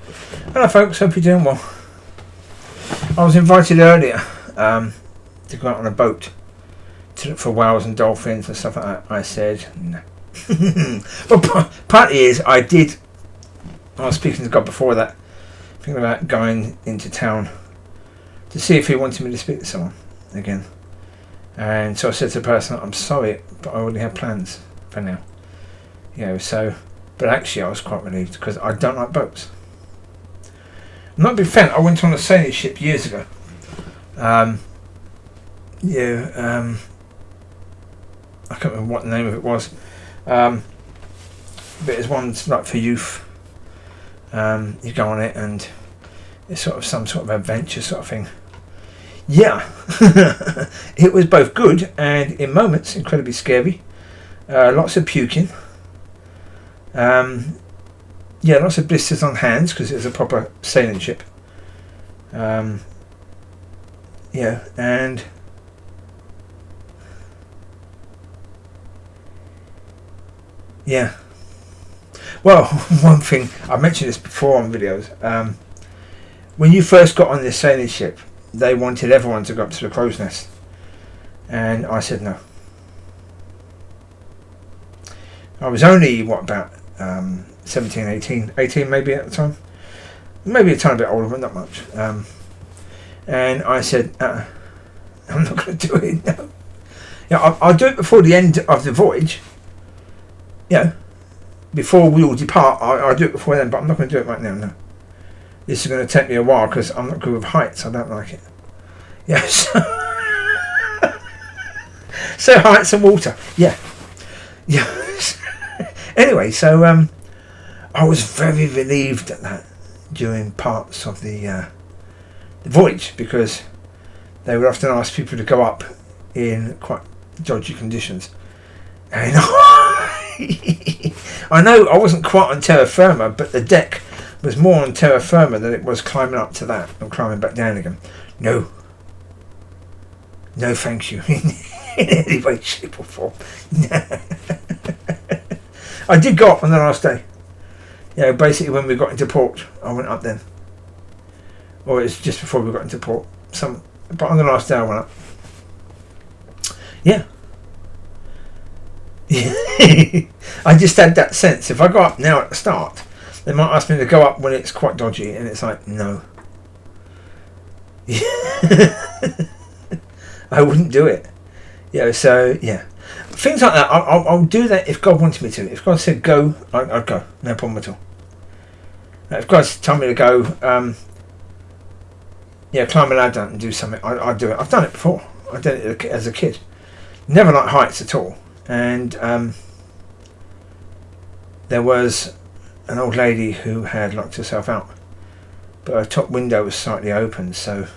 Hello folks, hope you're doing well. I was invited earlier to go out on a boat to look for whales and dolphins and stuff like that. I said no. Well, partly is I was speaking to God before that, thinking about going into town to see if he wanted me to speak to someone again. And so I said to the person, I'm sorry, but I already have plans for now. But actually I was quite relieved because I don't like boats. I'm not a big fan. I went on a sailing ship years ago. I can't remember what the name of it was. But it's one like for youth. You go on it and it's sort of some sort of adventure sort of thing. Yeah. It was both good and in moments incredibly scary. Lots of puking. Lots of blisters on hands because it was a proper sailing ship. And yeah. Well, one thing I mentioned this before on videos. When you first got on this sailing ship, they wanted everyone to go up to the crow's nest, and I said no. I was only about 17, 18 maybe at the time, maybe a tiny bit older, but not much. And I said, I'm not going to do it. No. I'll do it before the end of the voyage. Before we all depart, I'll do it before then, but I'm not going to do it right now. No, this is going to take me a while because I'm not good with heights. I don't like it. Yes. So heights and water. Yeah. Anyway, so I was very relieved at that during parts of the voyage because they would often ask people to go up in quite dodgy conditions. And I know I wasn't quite on terra firma, but the deck was more on terra firma than it was climbing up to that and climbing back down again. No, thank you in any way, shape or form. I did go up on the last day. Basically when we got into port, I went up then. Or it's just before we got into port. But on the last day I went up. Yeah. I just had that sense. If I go up now at the start, they might ask me to go up when it's quite dodgy, and it's like, no. I wouldn't do it. Things like that, I'll do that if God wanted me to. If God said go, I'd go. No problem at all. If God's told me to go, climb a ladder and do something, I'd do it. I've done it before. I did it as a kid. Never liked heights at all. And there was an old lady who had locked herself out, but her top window was slightly open, so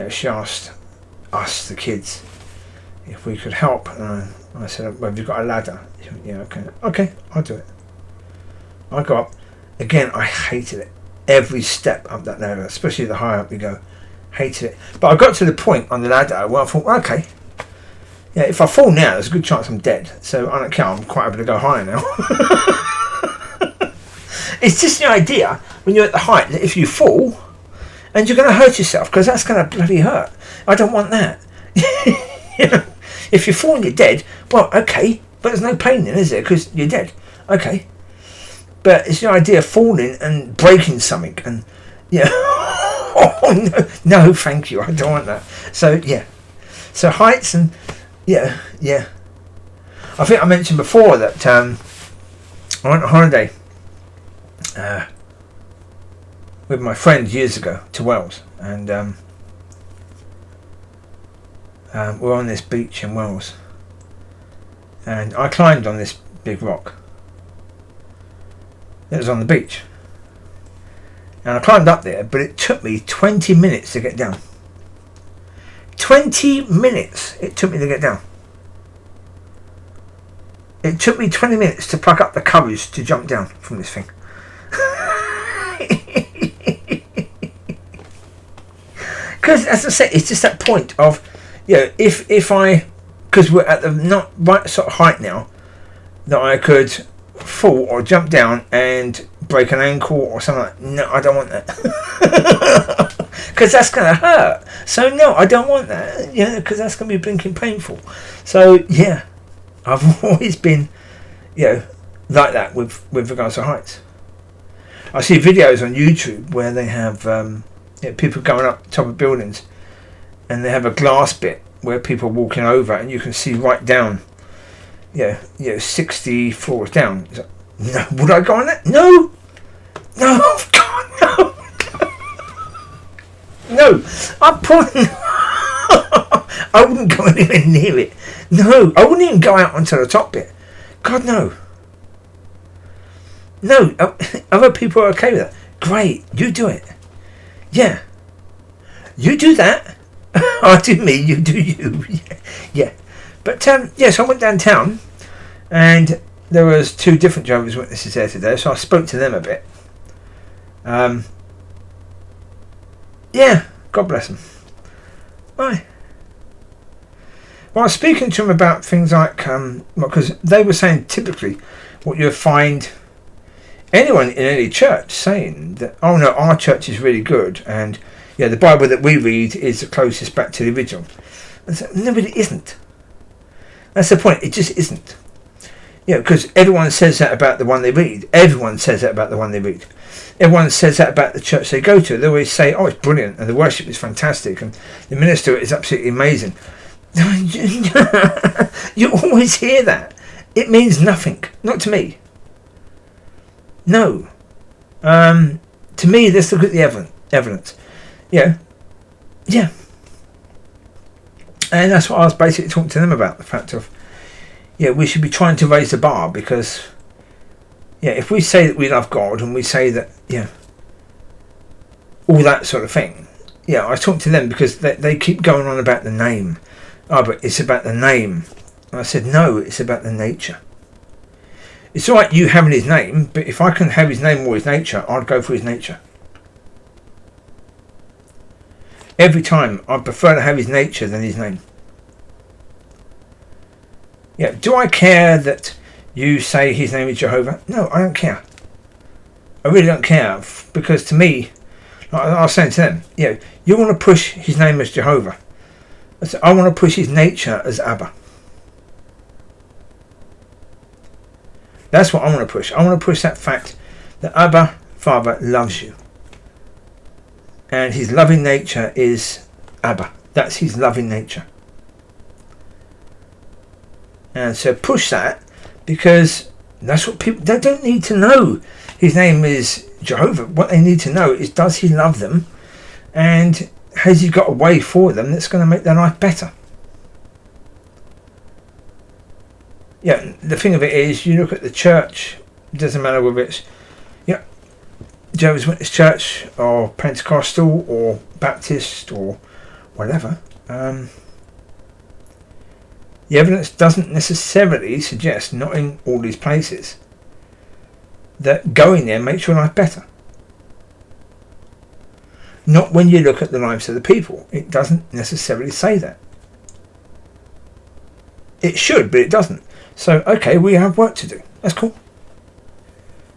she asked us, the kids, if we could help. And I said, well, have you got a ladder? She went, okay, I'll do it. I go up. Again, I hated it. Every step up that ladder, especially the higher up you go, hated it. But I got to the point on the ladder where I thought, okay, if I fall now, there's a good chance I'm dead. So I don't care, I'm quite able to go higher now. It's just the idea, when you're at the height, that if you fall, and you're going to hurt yourself, because that's going to bloody hurt. I don't want that. If you fall and you're dead, well, okay, but there's no pain then, is there? Because you're dead. Okay. But it's the idea of falling and breaking something, and, oh, no, thank you, I don't want that. So, So heights and... Yeah. I think I mentioned before that I went on holiday with my friend years ago to Wales, and we're on this beach in Wales, and I climbed on this big rock that was on the beach, and I climbed up there, but it took me 20 minutes to get down. 20 minutes it took me to get down. It took me 20 minutes to pluck up the courage to jump down from this thing. Because, as I said, it's just that point of, if I, because we're at the not right sort of height now, that I could fall or jump down and break an ankle or something like that. No, I don't want that. Because that's going to hurt. So no, I don't want that. Yeah, because that's going to be blinking painful. So yeah, I've always been, like that with regards to heights. I see videos on YouTube where they have people going up top of buildings, and they have a glass bit where people are walking over, and you can see right down, 60 floors down. Like, no, would I go on that? No, God, no. No, I wouldn't go anywhere near it. No, I wouldn't even go out onto the top bit. God, no. No, other people are okay with that. Great, you do it. Yeah. You do that. I do me, you do you. Yeah. But, so I went downtown, and there was 2 different Jehovah's Witnesses there today, so I spoke to them a bit. Yeah, God bless them. Why? Well, I was speaking to them about things like, because they were saying typically what you'll find anyone in any church saying that, oh no, our church is really good, and the Bible that we read is the closest back to the original. And so, no, but it isn't. That's the point. It just isn't. Because everyone says that about the one they read. Everyone says that about the one they read. Everyone says that about the church they go to. They always say, oh, it's brilliant, and the worship is fantastic, and the minister is absolutely amazing. You always hear that. It means nothing. Not to me. No. To me, let's look at the evidence. Yeah. And that's what I was basically talking to them about. The fact of, we should be trying to raise the bar, because, if we say that we love God, and we say that, all that sort of thing. I was talking to them because they keep going on about the name. Oh, but it's about the name. And I said, no, it's about the nature. It's all right you having his name, but if I can have his name or his nature, I'd go for his nature. Every time, I prefer to have his nature than his name. Do I care that you say his name is Jehovah? No, I don't care. I really don't care, because to me, like I was saying to them, you want to push his name as Jehovah. I want to push his nature as Abba. That's what I want to push. I want to push that fact that Abba, Father, loves you. And his loving nature is Abba. That's his loving nature. And so push that, because that's what people, they don't need to know his name is Jehovah. What they need to know is, does he love them? And has he got a way for them that's going to make their life better? The thing of it is, you look at the church, it doesn't matter whether it's Jehovah's Witness Church or Pentecostal or Baptist or whatever, the evidence doesn't necessarily suggest, not in all these places, that going there makes your life better. Not when you look at the lives of the people. It doesn't necessarily say that. It should, but it doesn't. So, okay, we have work to do. That's cool.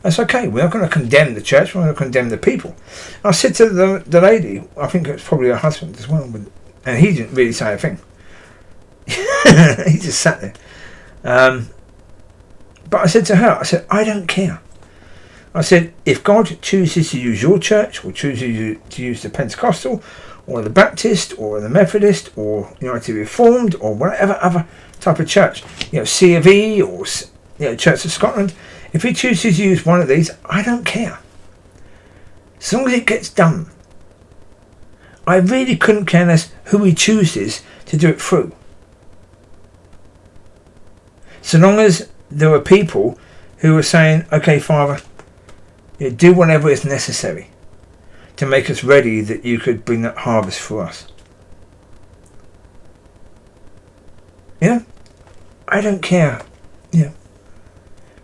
That's okay. We're not going to condemn the church. We're not going to condemn the people. I said to the lady, I think it's probably her husband as well, and he didn't really say a thing. He just sat there. But I said to her, I don't care. I said, if God chooses to use your church, or chooses to use the Pentecostal, or the Baptist, or the Methodist, or United Reformed, or whatever other type of church, C of E, or Church of Scotland, if he chooses to use one of these, I don't care. As long as it gets done. I really couldn't care less who he chooses to do it through. So long as there were people who were saying, okay, Father, do whatever is necessary to make us ready, that you could bring that harvest for us. I don't care.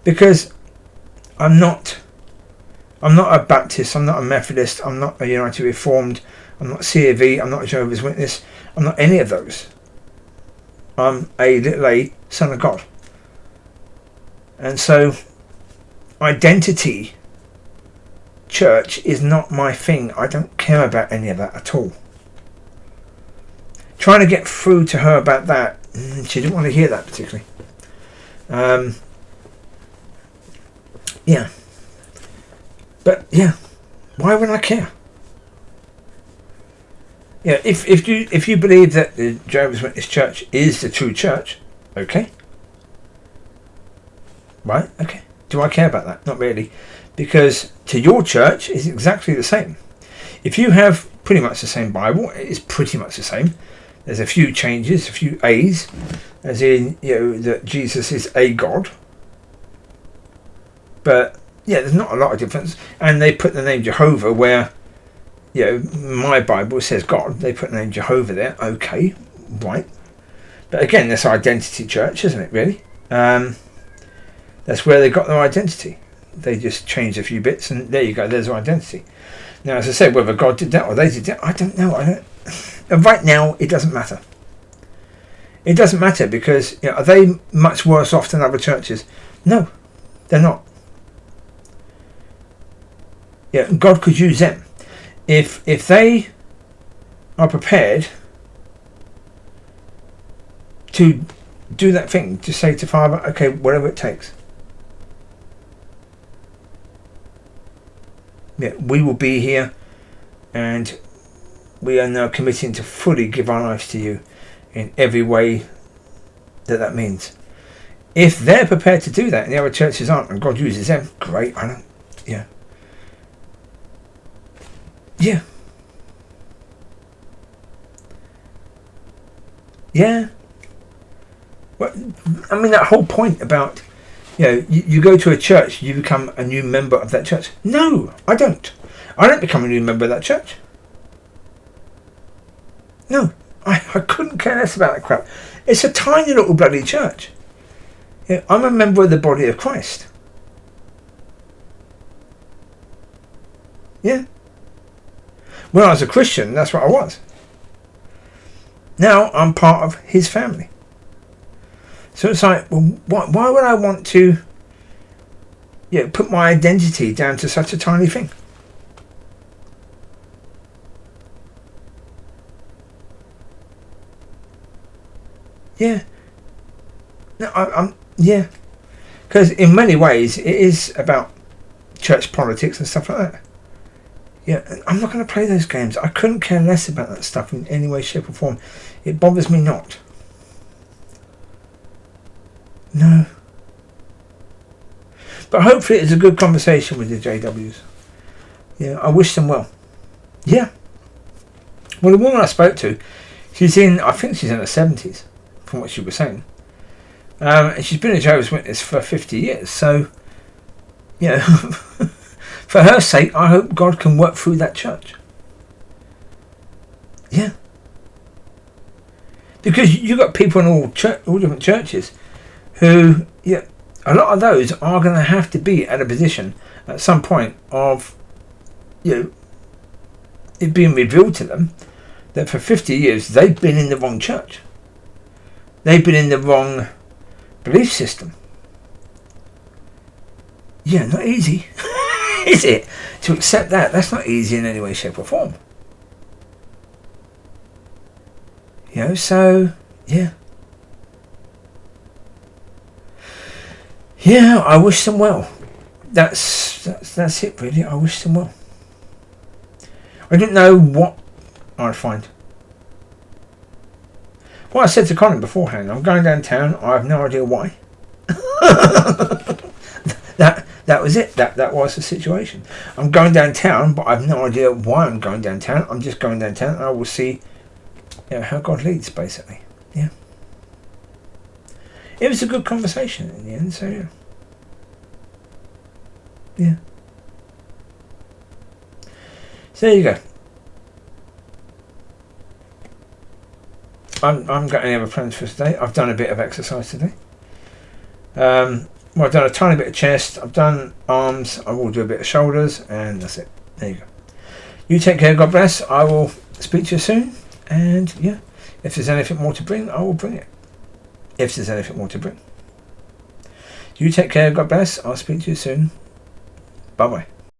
Because I'm not a Baptist, I'm not a Methodist, I'm not a United Reformed, I'm not C of E, I'm not a Jehovah's Witness, I'm not any of those. I'm a little a son of God. And so identity church is not my thing. I don't care about any of that at all. Trying to get through to her about that, she didn't want to hear that particularly. Yeah. But yeah, why would I care? Yeah, if you believe that the Jehovah's Witness Church is the true church, okay. Right, okay. Do I care about that? Not really. Because to your church is exactly the same. If you have pretty much the same Bible, it is pretty much the same. There's a few changes, a few A's, as in, that Jesus is a God. But yeah, there's not a lot of difference. And they put the name Jehovah where, my Bible says God. They put the name Jehovah there. Okay, right. But again, that's identity church, isn't it, really? That's where they got their identity. They just changed a few bits and there you go, there's their identity. Now, as I said, whether God did that or they did that, I don't know. Right now, it doesn't matter. It doesn't matter because, are they much worse off than other churches? No, they're not. Yeah, God could use them. If they are prepared to do that thing, to say to Father, okay, whatever it takes. Yeah, we will be here and we are now committing to fully give our lives to you in every way that means. If they're prepared to do that and the other churches aren't and God uses them, great. Yeah. Well, I mean, that whole point about, you go to a church, you become a new member of that church. No, I don't. I don't become a new member of that church. No, I couldn't care less about that crap. It's a tiny little bloody church. Yeah, I'm a member of the body of Christ. Yeah. When I was a Christian, that's what I was. Now I'm part of his family. So it's like, well, why would I want to put my identity down to such a tiny thing? Yeah. No, yeah. Because in many ways, it is about church politics and stuff like that. Yeah, I'm not going to play those games. I couldn't care less about that stuff in any way, shape or form. It bothers me not. No. But hopefully it's a good conversation with the JWs. Yeah, I wish them well. Yeah. Well, the woman I spoke to, I think she's in her 70s, from what she was saying. And she's been a Jehovah's Witness for 50 years. So, for her sake, I hope God can work through that church. Yeah. Because you've got people in all different churches who, a lot of those are going to have to be at a position at some point of, it being revealed to them that for 50 years they've been in the wrong church. They've been in the wrong belief system. Yeah, not easy. Is it? To accept that, that's not easy in any way, shape or form. So, yeah. Yeah, I wish them well. That's it really. I wish them well. I didn't know what I'd find. Well, I said to Colin beforehand, I'm going downtown. I have no idea why. That was it. That was the situation. I'm going downtown, but I have no idea why I'm going downtown. I'm just going downtown, and I will see, how God leads, basically. Yeah. It was a good conversation in the end. So yeah. Yeah. So there you go. I haven't got any other plans for today. I've done a bit of exercise today. I've done a tiny bit of chest. I've done arms. I will do a bit of shoulders, and that's it. There you go. You take care. God bless. I will speak to you soon. And yeah, if there's anything more to bring, I will bring it. If there's anything more to bring. You take care. God bless. I'll speak to you soon. Bye bye.